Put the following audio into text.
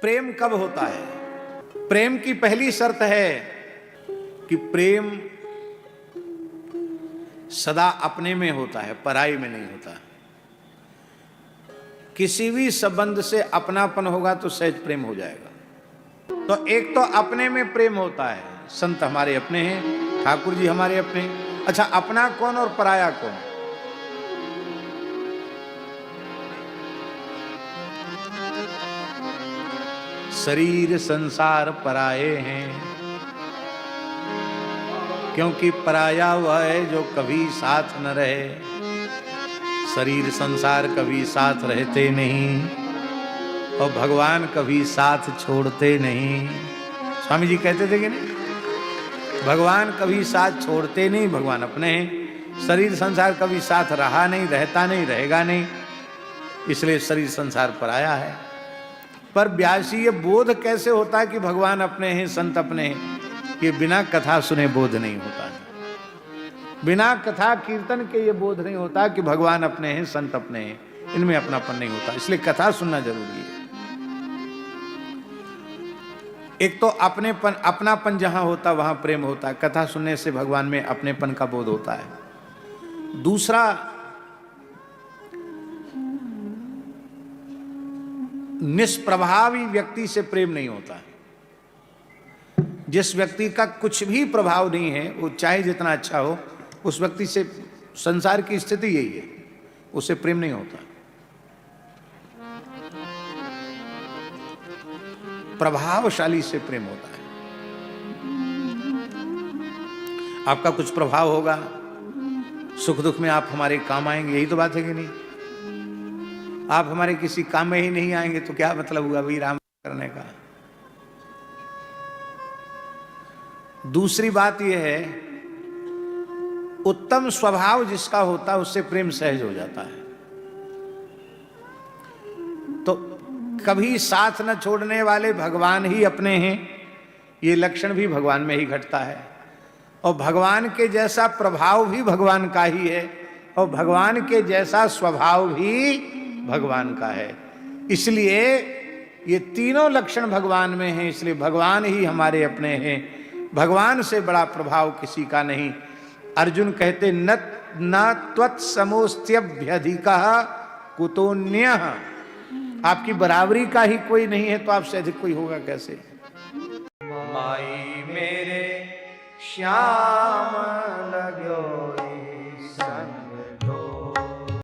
प्रेम कब होता है? प्रेम की पहली शर्त है कि प्रेम सदा अपने में होता है, पराई में नहीं होता। किसी भी संबंध से अपनापन होगा तो सहज प्रेम हो जाएगा। तो एक तो अपने में प्रेम होता है, संत हमारे अपने हैं, ठाकुर जी हमारे अपने हैं। अच्छा, अपना कौन और पराया कौन? शरीर संसार पराये हैं, क्योंकि पराया वह है जो कभी साथ न रहे। शरीर संसार कभी साथ रहते नहीं और भगवान कभी साथ छोड़ते नहीं। स्वामी जी कहते थे कि नहीं, भगवान कभी साथ छोड़ते नहीं, भगवान अपने हैं। शरीर संसार कभी साथ रहा नहीं, रहता नहीं, रहेगा नहीं, इसलिए शरीर संसार पराया है। पर व्यासी ये बोध कैसे होता है कि भगवान अपने हैं, संत अपने हैं? ये बिना कथा सुने बोध नहीं होता है। बिना कथा कीर्तन के ये बोध नहीं होता कि भगवान अपने हैं, संत अपने हैं, इनमें अपनापन नहीं होता। इसलिए कथा सुनना जरूरी है। एक तो अपनेपन, अपनापन जहां होता वहां प्रेम होता है। कथा सुनने से भगवान में अपनेपन का बोध होता है। दूसरा, निष्प्रभावी व्यक्ति से प्रेम नहीं होता। जिस व्यक्ति का कुछ भी प्रभाव नहीं है, वो चाहे जितना अच्छा हो, उस व्यक्ति से, संसार की स्थिति यही है, उससे प्रेम नहीं होता। प्रभावशाली से प्रेम होता है। आपका कुछ प्रभाव होगा, सुख दुख में आप हमारे काम आएंगे, यही तो बात है कि नहीं? आप हमारे किसी काम में ही नहीं आएंगे तो क्या मतलब हुआ भाई राम करने का? दूसरी बात यह है, उत्तम स्वभाव जिसका होता है उससे प्रेम सहज हो जाता है। तो कभी साथ न छोड़ने वाले भगवान ही अपने हैं, ये लक्षण भी भगवान में ही घटता है। और भगवान के जैसा प्रभाव भी भगवान का ही है, और भगवान के जैसा स्वभाव भी भगवान का है। इसलिए ये तीनों लक्षण भगवान में हैं, इसलिए भगवान ही हमारे अपने हैं। भगवान से बड़ा प्रभाव किसी का नहीं। अर्जुन कहते न त्वत्समोस्त्यभ्यधिकः कुतोऽन्यः। आपकी बराबरी का ही कोई नहीं है तो आपसे अधिक कोई होगा कैसे? माई मेरे श्याम लग्यो